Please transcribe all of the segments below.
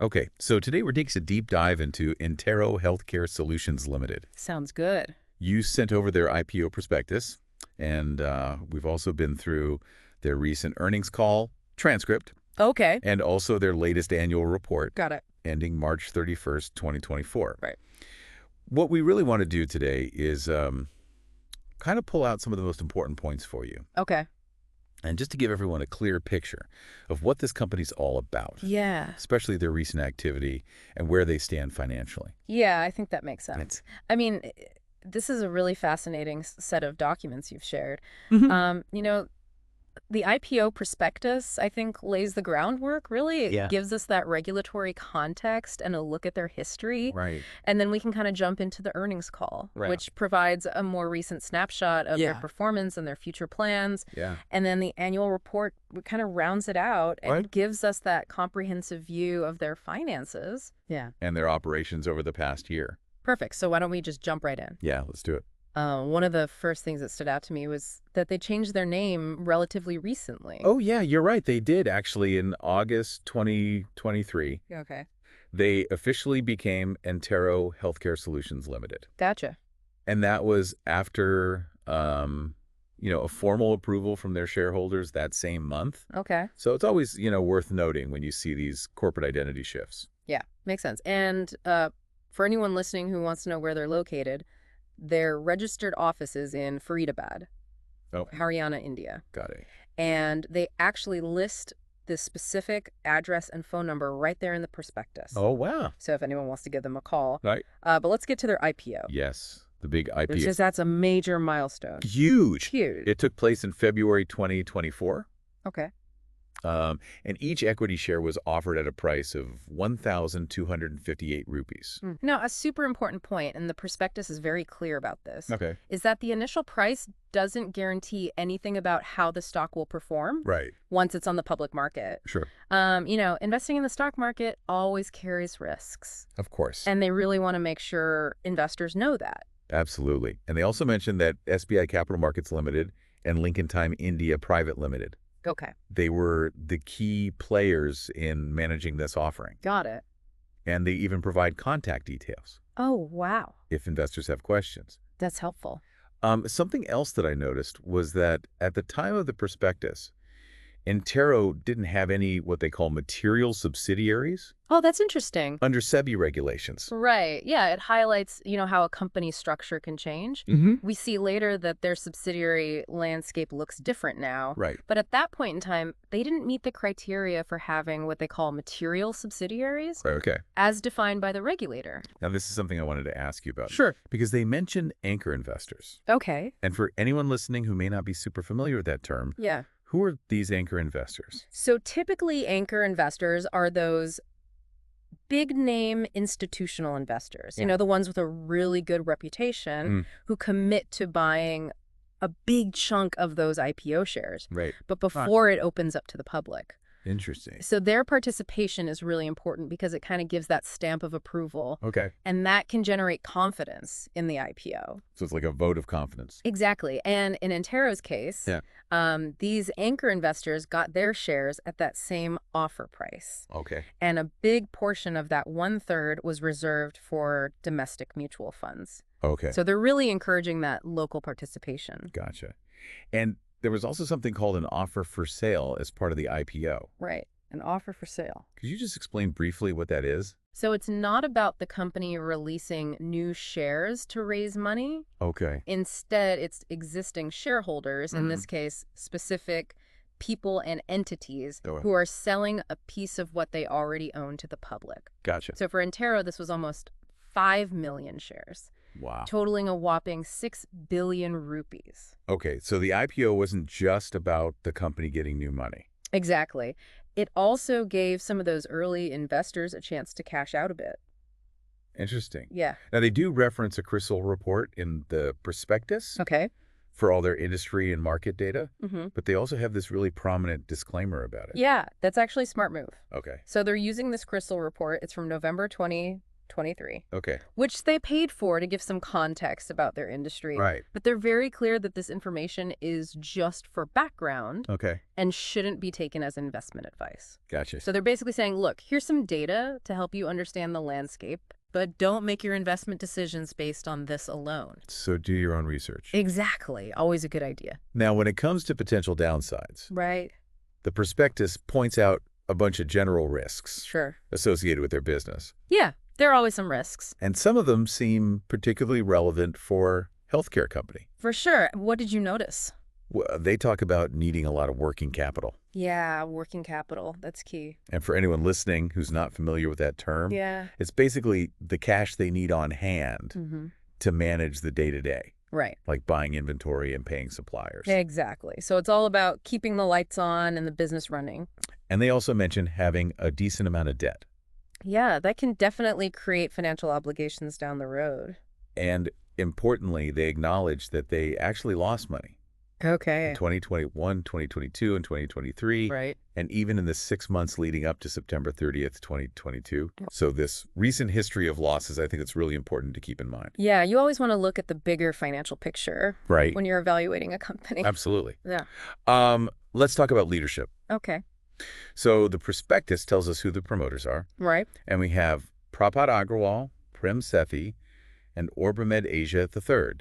Okay, so today we're taking a deep dive into Entero Healthcare Solutions Ltd. Sounds good. You sent over their IPO prospectus, and we've also been through their recent earnings call transcript Okay. and also their latest annual report Got it. ending March 31st, 2024. Right. What we really want to do today is kind of pull out some of the most important points for you, Okay. and just to give everyone a clear picture of what this company's all about, Yeah. especially their recent activity and where they stand financially. Yeah, I think that makes It's sense. I mean, this is a really fascinating set of documents you've shared. Mhm. You know, the IPO prospectus, I think, lays the groundwork, really. It Yeah. gives us that regulatory context and a look at their history. Right. And then we can kind of jump into the earnings call, Right. which provides a more recent snapshot of their Yeah. performance and their future plans. Yeah. And then the annual report kind of rounds it out and Right. gives us that comprehensive view of their finances. Yeah. And their operations over the past year. Perfect. So why don't we just jump right in? Yeah, let's do it. One of the first things that stood out to me was that they changed their name relatively recently. Oh, yeah, you're right. They did actually in August 2023. Okay. They officially became Entero Healthcare Solutions Ltd. Gotcha. And that was after, a formal approval from their shareholders that same month. Okay. So it's always, worth noting when you see these corporate identity shifts. Yeah, makes sense. And for anyone listening who wants to know where they're located, their registered office is in Faridabad, Oh, Haryana, India. got it. And they actually list the specific address and phone number right there in the prospectus. Oh, wow. So if anyone wants to give them a call. Right. But let's get to their IPO. Yes, the big IPO. Because that's a major milestone. Huge. Huge. It took place in February 2024. Okay. And each equity share was offered at a price of 1,258 rupees. Now, a super important point, and the prospectus is very clear about this, Okay. is that the initial price doesn't guarantee anything about how the stock will perform Right. once it's on the public market. Sure. Investing in the stock market always carries risks, Of course. and they really want to make sure investors know that. Absolutely. And they also mentioned that SBI Capital Markets Limited and Lincoln Time India Private Limited, Okay. they were the key players in managing this offering. Got it. And they even provide contact details Oh, wow. if investors have questions. That's helpful. Something else that I noticed was that at the time of the prospectus, Entero didn't have any what they call material subsidiaries Oh, that's interesting. under SEBI regulations. Right. Yeah, it highlights, how a company's structure can change. Mm-hmm. We see later that their subsidiary landscape looks different now. Right. But at that point in time, they didn't meet the criteria for having what they call material subsidiaries Okay. as defined by the regulator. Now, this is something I wanted to ask you about. Sure. Because they mentioned anchor investors. Okay. And for anyone listening who may not be super familiar with that term, Yeah. who are these anchor investors? So typically anchor investors are those big name institutional investors, Yeah. the ones with a really good reputation who commit to buying a big chunk of those IPO shares, Right. but before it opens up to the public. Interesting. So their participation is really important because it kind of gives that stamp of approval, Okay. and that can generate confidence in the IPO. So it's like a vote of confidence. Exactly. And in Entero's case, Yeah. these anchor investors got their shares at that same offer price. Okay. And a big portion of that 1/3 was reserved for domestic mutual funds. Okay. So they're really encouraging that local participation. Gotcha. And there was also something called an offer for sale as part of the IPO. Right. An offer for sale. Could you just explain briefly what that is? So it's not about the company releasing new shares to raise money. Okay. Instead, it's existing shareholders, in this case, specific people and entities who are selling a piece of what they already own to the public. Gotcha. So for Entero, this was almost 5 million shares, Wow. totaling a whopping 6 billion rupees. Okay. So the IPO wasn't just about the company getting new money. Exactly. It also gave some of those early investors a chance to cash out a bit. Interesting. Yeah. Now, they do reference a CRISIL report in the prospectus Okay. for all their industry and market data, Mm-hmm. but they also have this really prominent disclaimer about it. Yeah, that's actually a smart move. Okay. So they're using this CRISIL report. It's from November 2023. Okay. Which they paid for to give some context about their industry. Right. But they're very clear that this information is just for background Okay. and shouldn't be taken as investment advice. Gotcha. So they're basically saying, look, here's some data to help you understand the landscape, but don't make your investment decisions based on this alone. So do your own research. Exactly. Always a good idea. Now, when it comes to potential downsides, Right. the prospectus points out a bunch of general risks Sure. associated with their business. Yeah, there are always some risks. And some of them seem particularly relevant for a healthcare company. For sure. What did you notice? They talk about needing a lot of working capital. Yeah, working capital. That's key. And for anyone listening who's not familiar with that term, Yeah. it's basically the cash they need on hand to manage the day-to-day, Right. like buying inventory and paying suppliers. Exactly. So it's all about keeping the lights on and the business running. And they also mention having a decent amount of debt. Yeah, that can definitely create financial obligations down the road. And importantly, they acknowledge that they actually lost money. Okay. In 2021, 2022, and 2023, Right. and even in the 6 months leading up to September 30th, 2022. So this recent history of losses, I think it's really important to keep in mind. Yeah, you always want to look at the bigger financial picture Right. when you're evaluating a company. Absolutely. Yeah. Let's talk about leadership. Okay. So the prospectus tells us who the promoters are, Right. and we have Prapat Agrawal, Prem Sethi, and Orbimed Asia III,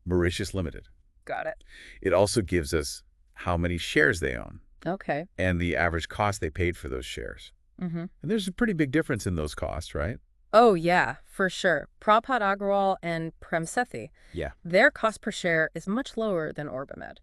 Mauritius Limited. Got it. It also gives us how many shares they own Okay. and the average cost they paid for those shares. And there's a pretty big difference in those costs, right? Oh, yeah, for sure. Prapat Agrawal and Prem Sethi, Yeah. their cost per share is much lower than Orbimed.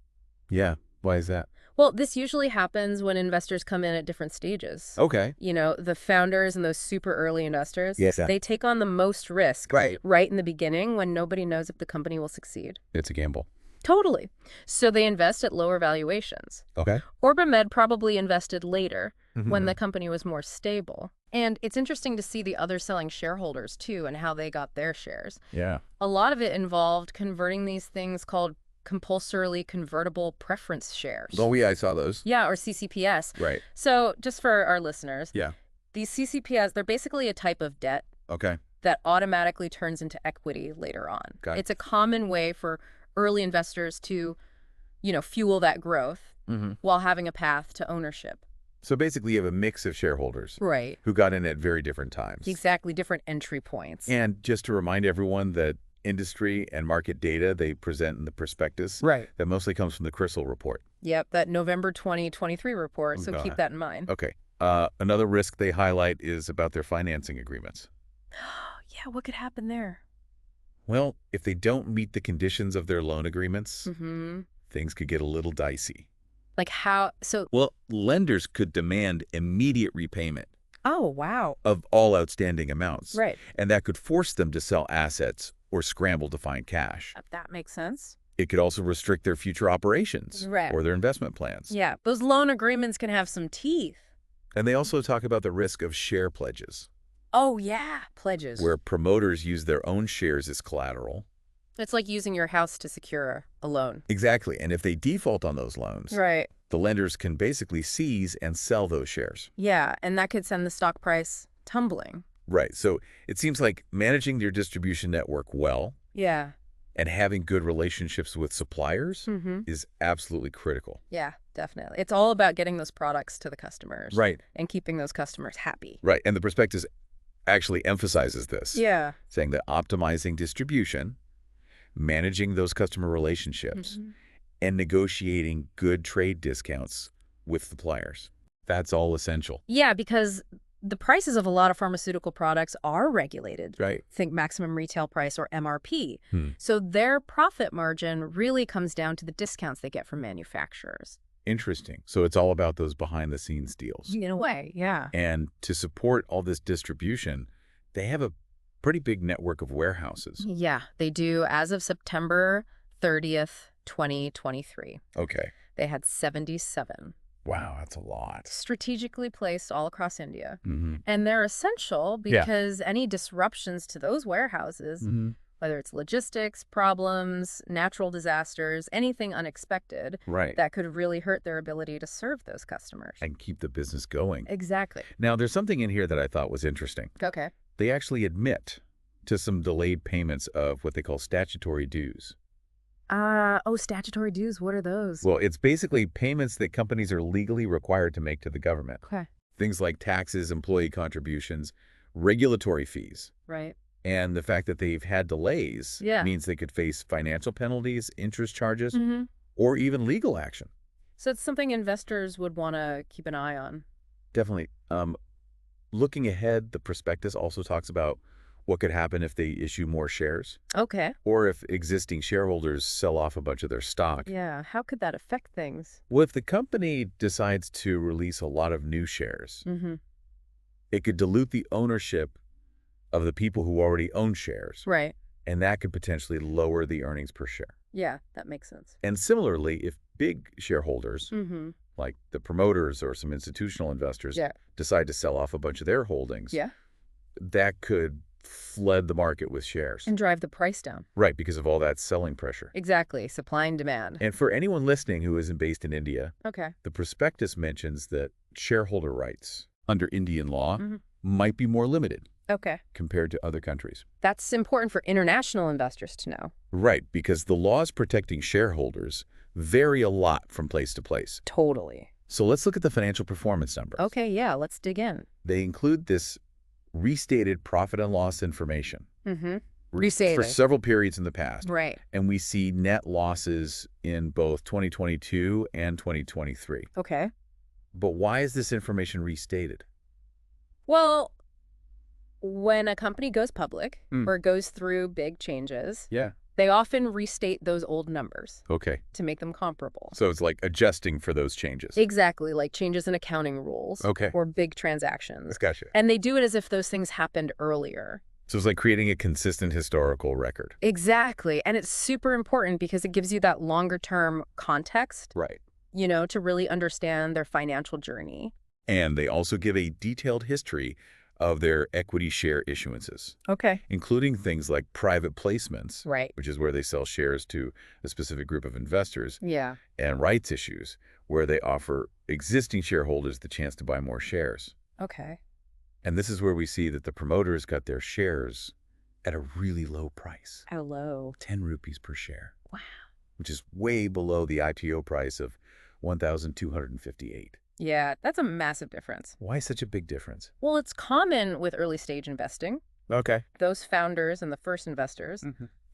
Yeah. Why is that? Well, this usually happens when investors come in at different stages. Okay. You know, the founders and those super early investors, Yes. they take on the most risk right in the beginning when nobody knows if the company will succeed. It's a gamble. Totally. So they invest at lower valuations. Okay. Orbimed probably invested later when the company was more stable. And it's interesting to see the other selling shareholders, too, and how they got their shares. Yeah. A lot of it involved converting these things called compulsorily convertible preference shares. Oh, yeah, I saw those. Yeah, or CCPS. Right. So just for our listeners, Yeah. these CCPS, they're basically a type of debt Okay. that automatically turns into equity later on. Got it. It's a common way for early investors to, fuel that growth while having a path to ownership. So basically you have a mix of shareholders Right. who got in at very different times. Exactly. Different entry points. And just to remind everyone that industry and market data they present in the prospectus, Right. that mostly comes from the Crystal report. Yep, that November 2023 report, so keep that in mind. Okay. Another risk they highlight is about their financing agreements. Yeah, what could happen there? Well, if they don't meet the conditions of their loan agreements, things could get a little dicey. Like how? So, Well, lenders could demand immediate repayment oh, wow. of all outstanding amounts. Right. And that could force them to sell assets or scramble to find cash. That makes sense. It could also restrict their future operations Right. or their investment plans. Yeah, those loan agreements can have some teeth. And they also talk about the risk of share pledges, Oh, yeah. Pledges. where promoters use their own shares as collateral. It's like using your house to secure a loan. Exactly. And if they default on those loans, Right. the lenders can basically seize and sell those shares. Yeah, and that could send the stock price tumbling. Right. So it seems like managing your distribution network well Yeah. and having good relationships with suppliers Mm-hmm. is absolutely critical. Yeah, definitely. It's all about getting those products to the customers. Right. And keeping those customers happy. Right. And the prospectus actually emphasizes this, Yeah. saying that optimizing distribution, managing those customer relationships, and negotiating good trade discounts with suppliers. That's all essential. Yeah, because the prices of a lot of pharmaceutical products are regulated. Right. Think maximum retail price or MRP. So their profit margin really comes down to the discounts they get from manufacturers. Interesting. So it's all about those behind-the-scenes deals. In a way, yeah. And to support all this distribution, they have a pretty big network of warehouses. Yeah, they do. As of September 30th, 2023, Okay. they had 77 Wow, that's a lot. strategically placed all across India. Mm-hmm. And they're essential Yeah. because any disruptions to those warehouses, Mm-hmm. whether it's logistics, problems, natural disasters, anything unexpected, Right. that could really hurt their ability to serve those customers. And keep the business going. Exactly. Now, there's something in here that I thought was interesting. Okay. They actually admit to some delayed payments of what they call statutory dues. Oh, statutory dues. What are those? Well, it's basically payments that companies are legally required to make to the government. Okay. Things like taxes, employee contributions, regulatory fees. Right. And the fact that they've had delays Yeah. means they could face financial penalties, interest charges, Mm-hmm. or even legal action. So it's something investors would want to keep an eye on. Definitely. Looking ahead, the prospectus also talks about what could happen if they issue more shares Okay. or if existing shareholders sell off a bunch of their stock. Yeah. How could that affect things? Well, if the company decides to release a lot of new shares, Mm-hmm. it could dilute the ownership of the people who already own shares, Right. and that could potentially lower the earnings per share. Yeah, that makes sense. And similarly, if big shareholders, Mm-hmm. like the promoters or some institutional investors, Yeah. decide to sell off a bunch of their holdings, Yeah. that could flood the market with shares. And drive the price down. Right, because of all that selling pressure. Exactly. Supply and demand. And for anyone listening who isn't based in India, Okay. the prospectus mentions that shareholder rights under Indian law Mhm. might be more limited Okay. compared to other countries. That's important for international investors to know. Right, because the laws protecting shareholders vary a lot from place to place. Totally. So let's look at the financial performance numbers. Okay, yeah, let's dig in. They include this restated profit and loss information Mm-hmm. for Restated. several periods in the past. Right. And we see net losses in both 2022 and 2023. Okay. But why is this information restated? Well, when a company goes public Mm. or goes through big changes, Yeah. they often restate those old numbers Okay. to make them comparable. So it's like adjusting for those changes. Exactly, like changes in accounting rules Okay. or big transactions. Gotcha. And they do it as if those things happened earlier. So it's like creating a consistent historical record. Exactly. And it's super important because it gives you that longer term context, Right. to really understand their financial journey. And they also give a detailed history of their equity share issuances, Okay. including things like private placements, Right. which is where they sell shares to a specific group of investors, Yeah. and rights issues, where they offer existing shareholders the chance to buy more shares. Okay. And this is where we see that the promoters got their shares at a really low price, How low? 10 rupees per share. Wow. Which is way below the IPO price of 1,258. Yeah, that's a massive difference. Why such a big difference? Well, it's common with early stage investing. Okay. Those founders and the first investors,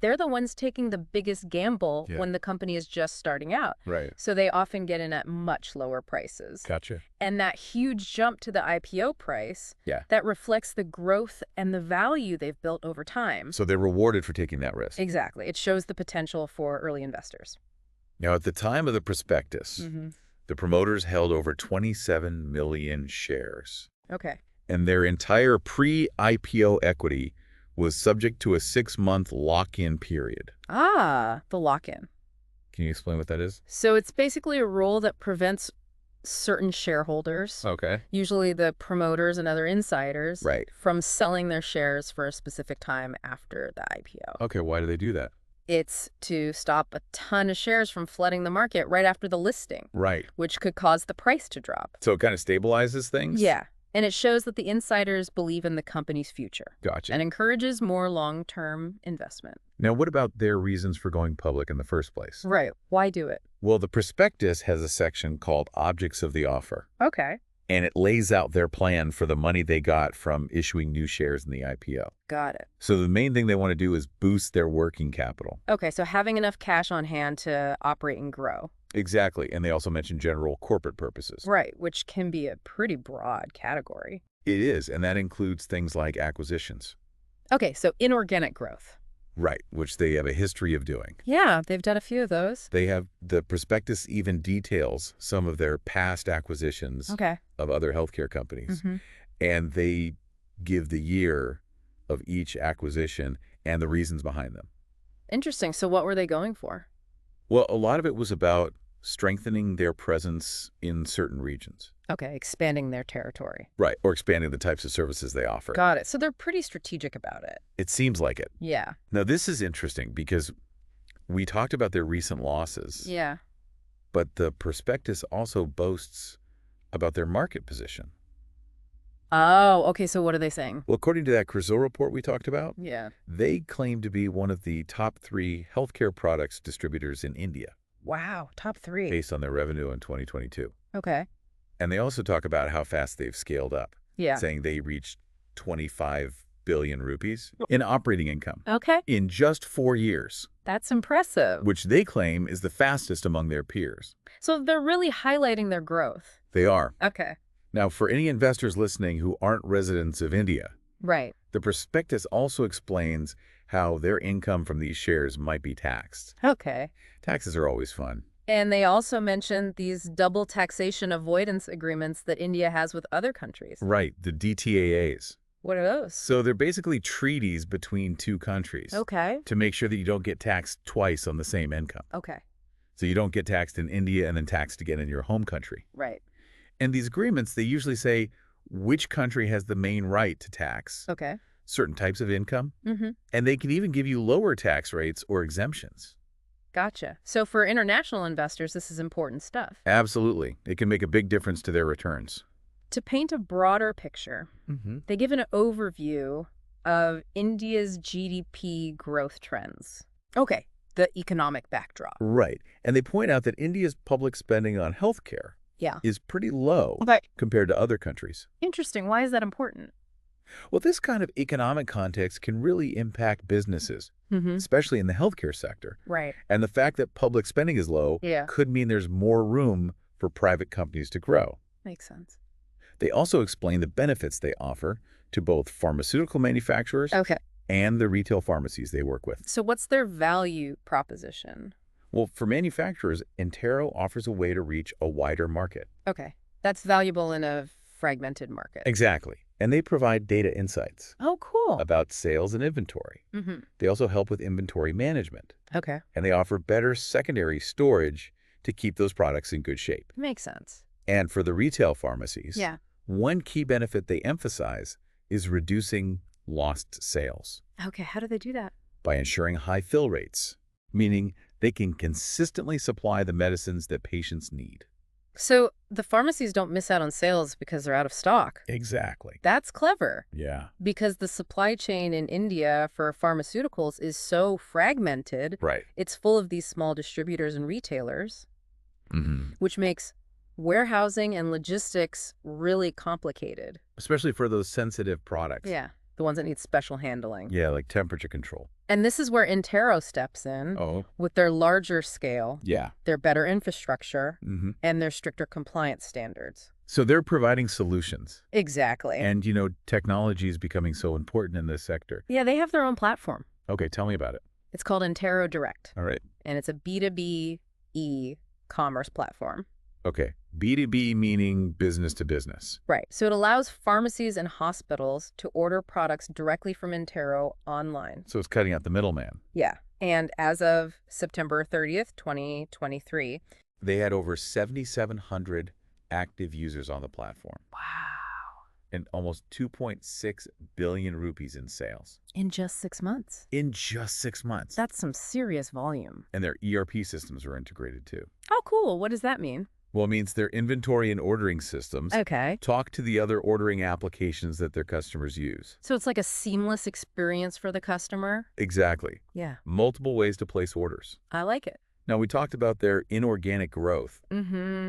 they're the ones taking the biggest gamble Yeah. when the company is just starting out. Right. So they often get in at much lower prices. Gotcha. And that huge jump to the IPO price, Yeah. that reflects the growth and the value they've built over time. So they're rewarded for taking that risk. Exactly. It shows the potential for early investors. Now, at the time of the prospectus, the promoters held over 27 million shares, Okay. and their entire pre-IPO equity was subject to a 6-month lock-in period. Ah, the lock-in. Can you explain what that is? So it's basically a rule that prevents certain shareholders, Okay. usually the promoters and other insiders, Right. from selling their shares for a specific time after the IPO. Okay, why do they do that? It's to stop a ton of shares from flooding the market right after the listing, Right. which could cause the price to drop. So it kind of stabilizes things? Yeah. And it shows that the insiders believe in the company's future Gotcha. and encourages more long-term investment. Now, what about their reasons for going public in the first place? Right. Why do it? Well, the prospectus has a section called Objects of the Offer, Okay. and it lays out their plan for the money they got from issuing new shares in the IPO. Got it. So the main thing they want to do is boost their working capital. Okay, so having enough cash on hand to operate and grow. Exactly. And they also mention general corporate purposes. Right, which can be a pretty broad category. It is, and that includes things like acquisitions. Okay, so inorganic growth. Right, which they have a history of doing. Yeah, they've done a few of those. The prospectus even details some of their past acquisitions Okay. of other healthcare companies. Mm-hmm. And they give the year of each acquisition and the reasons behind them. Interesting. So what were they going for? Well, a lot of it was about strengthening their presence in certain regions. Okay, expanding their territory. Right, or expanding the types of services they offer. Got it. So they're pretty strategic about it. It seems like it. Yeah. Now, this is interesting because we talked about their recent losses, Yeah. but the prospectus also boasts about their market position. Oh, okay, so what are they saying? Well, according to that Creusot report we talked about, Yeah. they claim to be one of the top 3 healthcare products distributors in India, Wow, top 3. based on their revenue in 2022. Okay. And they also talk about how fast they've scaled up, Yeah. saying they reached 25 billion rupees in operating income Okay. in just 4 years, That's impressive. which they claim is the fastest among their peers. So they're really highlighting their growth. They are. Okay. Now, for any investors listening who aren't residents of India, Right. the prospectus also explains how their income from these shares might be taxed. Okay. Taxes are always fun. And they also mentioned these double taxation avoidance agreements that India has with other countries. Right, the DTAAs. What are those? So they're basically treaties between 2 countries Okay. to make sure that you don't get taxed twice on the same income. Okay. So you don't get taxed in India and then taxed again in your home country. Right. And these agreements, they usually say which country has the main right to tax Okay. certain types of income, Mm-hmm. and they can even give you lower tax rates or exemptions. Gotcha. So for international investors, this is important stuff. Absolutely. It can make a big difference to their returns. To paint a broader picture, they give an overview of India's GDP growth trends. Okay, the economic backdrop. Right. And they point out that India's public spending on healthcare Yeah. is pretty low Okay. compared to other countries. Interesting. Why is that important? Well, this kind of economic context can really impact businesses, especially in the healthcare sector. Right. And the fact that public spending is low Yeah. could mean there's more room for private companies to grow. Makes sense. They also explain the benefits they offer to both pharmaceutical manufacturers Okay. and the retail pharmacies they work with. So what's their value proposition? Well, for manufacturers, Entero offers a way to reach a wider market. Okay. That's valuable in a fragmented market. Exactly. And they provide data insights Oh, cool. about sales and inventory. They also help with inventory management. Okay. And they offer better secondary storage to keep those products in good shape. Makes sense. And for the retail pharmacies, Yeah. one key benefit they emphasize is reducing lost sales Okay. How do they do that? by ensuring high fill rates, meaning they can consistently supply the medicines that patients need. So the pharmacies don't miss out on sales because they're out of stock. Exactly. That's clever. Yeah. Because the supply chain in India for pharmaceuticals is so fragmented. Right. It's full of these small distributors and retailers, which makes warehousing and logistics really complicated. Especially for those sensitive products. Yeah, the ones that need special handling. Yeah, like temperature control. And this is where Entero steps in Oh. with their larger scale, Yeah. their better infrastructure, and their stricter compliance standards. So they're providing solutions. Exactly. And, technology is becoming so important in this sector. Yeah, they have their own platform. Okay, tell me about it. It's called Entero Direct, All right. and it's a B2B e-commerce platform. Okay. B2B meaning business to business. Right. So it allows pharmacies and hospitals to order products directly from Entero online. So it's cutting out the middleman. Yeah. And as of September 30th, 2023. They had over 7,700 active users on the platform Wow. and almost 2.6 billion rupees in sales. In just 6 months. In just 6 months. That's some serious volume. And their ERP systems are integrated too. Oh, cool. What does that mean? Well, it means their inventory and ordering systems Okay. talk to the other ordering applications that their customers use. So it's like a seamless experience for the customer? Exactly. Yeah. Multiple ways to place orders. I like it. Now, we talked about their inorganic growth.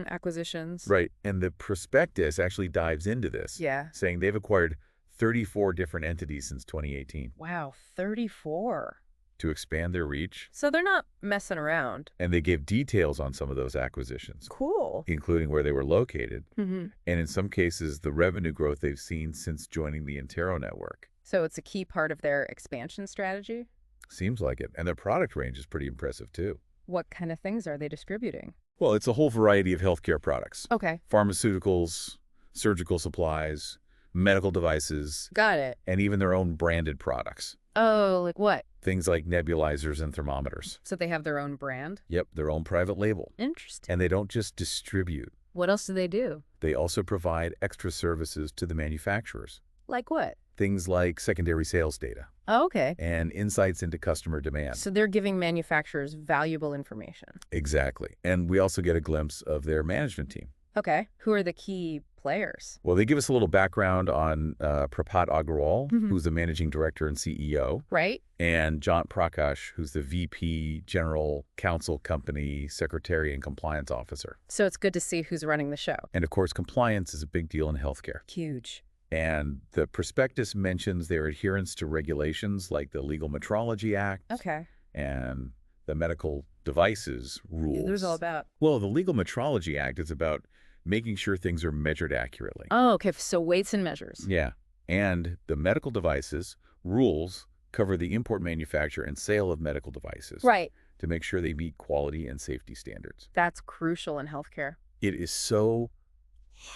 Acquisitions. Right. And the prospectus actually dives into this. Yeah. Saying they've acquired 34 different entities since 2018 Wow, 34. to expand their reach. So they're not messing around. And they give details on some of those acquisitions, Cool. including where they were located, Mm-hmm. and in some cases, the revenue growth they've seen since joining the Entero network. So it's a key part of their expansion strategy? Seems like it. And their product range is pretty impressive, too. What kind of things are they distributing? Well, it's a whole variety of healthcare products. Okay. Pharmaceuticals, surgical supplies, medical devices, Got it. and even their own branded products. Oh, like what? Things like nebulizers and thermometers. So they have their own brand? Yep, their own private label. Interesting. And they don't just distribute. What else do they do? They also provide extra services to the manufacturers. Like what? Things like secondary sales data Oh, okay. and insights into customer demand. So they're giving manufacturers valuable information. Exactly. And we also get a glimpse of their management team. Okay. Who are the key players? Well, they give us a little background on Prapat Agrawal, Mhm. who's the managing director and CEO, Right? and Jant Prakash, who's the VP, General Counsel Company Secretary and Compliance Officer. So it's good to see who's running the show. And of course, compliance is a big deal in healthcare. Huge. And the prospectus mentions their adherence to regulations like the Legal Metrology Act Okay. and the Medical Devices rules. There's all about. Well, the Legal Metrology Act is about making sure things are measured accurately. Oh, okay. So weights and measures. Yeah. And the medical devices rules cover the import, manufacture, and sale of medical devices. Right. To make sure they meet quality and safety standards. That's crucial in healthcare. It is so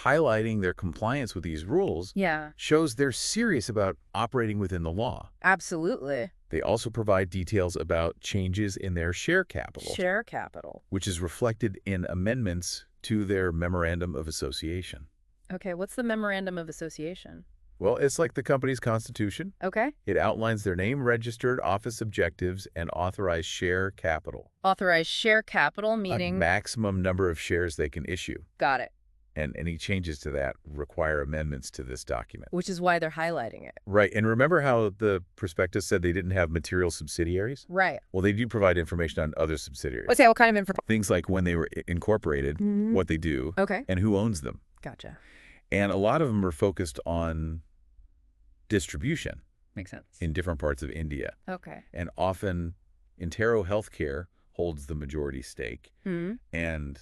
highlighting their compliance with these rules Yeah. shows they're serious about operating within the law. Absolutely. They also provide details about changes in their share capital, Share capital. which is reflected in amendments to their Memorandum of Association. Okay. What's the Memorandum of Association? Well, it's like the company's constitution. Okay. It outlines their name, registered office objectives, and authorized share capital. Authorized share capital, A meaning. maximum number of shares they can issue. Got it. And any changes to that require amendments to this document. Which is why they're highlighting it. Right. And remember how the prospectus said they didn't have material subsidiaries? Right. Well, they do provide information on other subsidiaries. Okay. What kind of information? Things like when they were incorporated, what they do, Okay. and who owns them. Gotcha. And a lot of them are focused on distribution Makes sense. in different parts of India. Okay. And often Entero Healthcare holds the majority stake. And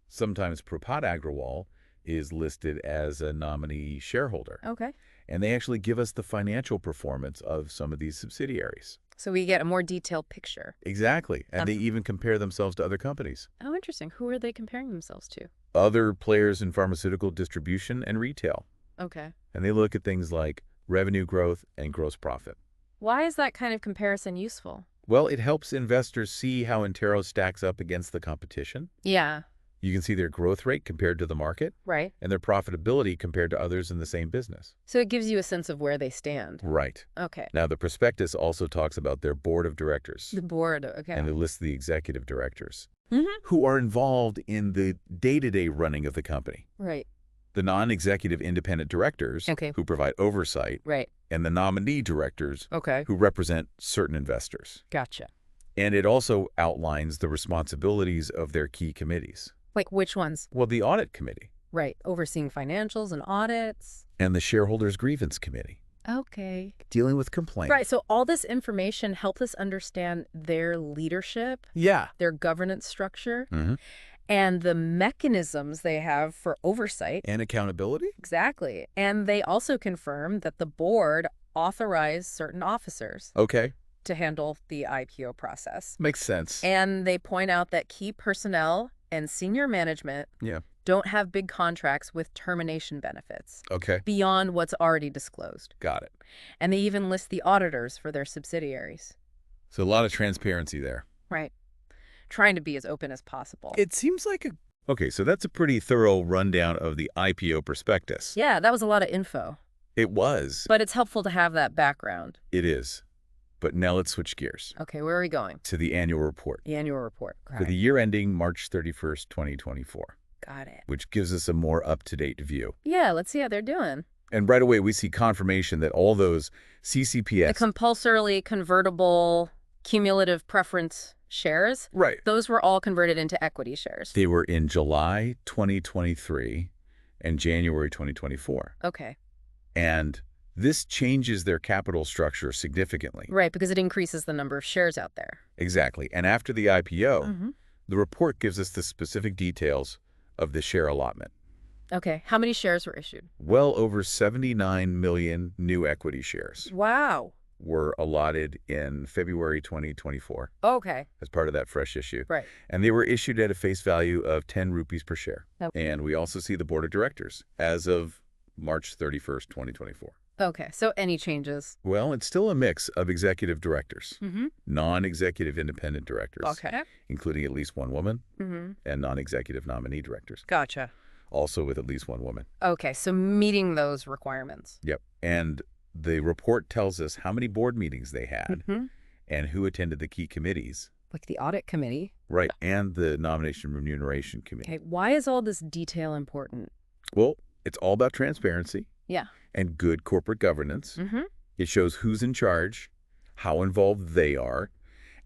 sometimes Prapat Agrawal is listed as a nominee shareholder. Okay. And they actually give us the financial performance of some of these subsidiaries. So we get a more detailed picture. Exactly. And they even compare themselves to other companies. Oh, interesting. Who are they comparing themselves to? Other players in pharmaceutical distribution and retail. Okay. And they look at things like revenue growth and gross profit. Why is that kind of comparison useful? Well, it helps investors see how Entero stacks up against the competition. Yeah. You can see their growth rate compared to the market Right. and their profitability compared to others in the same business. So it gives you a sense of where they stand. Right. Okay. Now, the prospectus also talks about their board of directors. The board. Okay. And it lists the executive directors who are involved in the day-to-day running of the company. Right. The non-executive independent directors who provide oversight, Right. and the nominee directors Okay. who represent certain investors. Gotcha. And it also outlines the responsibilities of their key committees. Like which ones? Well, the audit committee. Right. Overseeing financials and audits. And the shareholders grievance committee. Okay. Dealing with complaints. Right. So all this information helps us understand their leadership, Yeah. their governance structure, and the mechanisms they have for oversight. And accountability? Exactly. And they also confirm that the board authorized certain officers Okay. to handle the IPO process. Makes sense. And they point out that key personnel and senior management don't have big contracts with termination benefits Okay. beyond what's already disclosed. Got it. And they even list the auditors for their subsidiaries. So a lot of transparency there. Right. Trying to be as open as possible. It seems like a... Okay, so that's a pretty thorough rundown of the IPO prospectus. Yeah, that was a lot of info. It was. But it's helpful to have that background. It is. But now let's switch gears. Okay, where are we going? To the annual report. The annual report. For the year ending March 31st, 2024. Got it. Which gives us a more up-to-date view. Yeah, let's see how they're doing. And right away, we see confirmation that all those CCPS... The compulsorily convertible cumulative preference shares. Right. Those were all converted into equity shares. They were in July 2023 and January 2024. Okay. And this changes their capital structure significantly. Right, because it increases the number of shares out there. Exactly. And after the IPO, the report gives us the specific details of the share allotment. Okay. How many shares were issued? Well over 79 million new equity shares Wow. were allotted in February 2024 Okay. as part of that fresh issue. Right. And they were issued at a face value of 10 rupees per share. Okay. And we also see the board of directors as of March 31st, 2024. Okay. So any changes? Well, it's still a mix of executive directors, non-executive independent directors, Okay. including at least one woman, and non-executive nominee directors, Gotcha. also with at least one woman. Okay. So meeting those requirements. Yep. And the report tells us how many board meetings they had and who attended the key committees Like the audit committee. Right, and the nomination remuneration committee. Okay, why is all this detail important? Well, it's all about transparency Yeah. and good corporate governance. Mm-hmm. It shows who's in charge, how involved they are,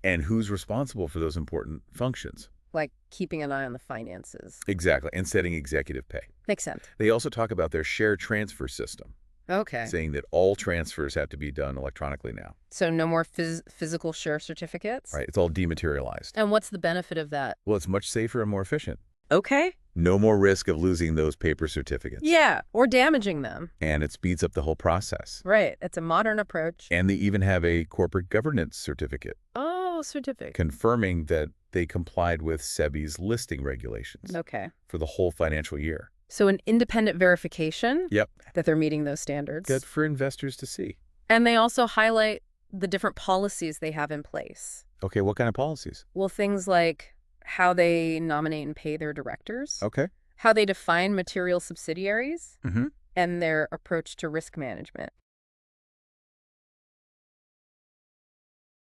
and who's responsible for those important functions. Like keeping an eye on the finances. Exactly, and setting executive pay. Makes sense. They also talk about their share transfer system, Okay. saying that all transfers have to be done electronically now. So no more physical share certificates? Right, it's all dematerialized. And what's the benefit of that? Well, it's much safer and more efficient. Okay. No more risk of losing those paper certificates. Yeah, or damaging them. And it speeds up the whole process. Right. It's a modern approach. And they even have a corporate governance certificate Oh, certificate. confirming that they complied with SEBI's listing regulations Okay. for the whole financial year. So an independent verification Yep. that they're meeting those standards. Good for investors to see. And they also highlight the different policies they have in place. Okay, what kind of policies? Well, things like how they nominate and pay their directors, Okay. how they define material subsidiaries, Mm-hmm. and their approach to risk management.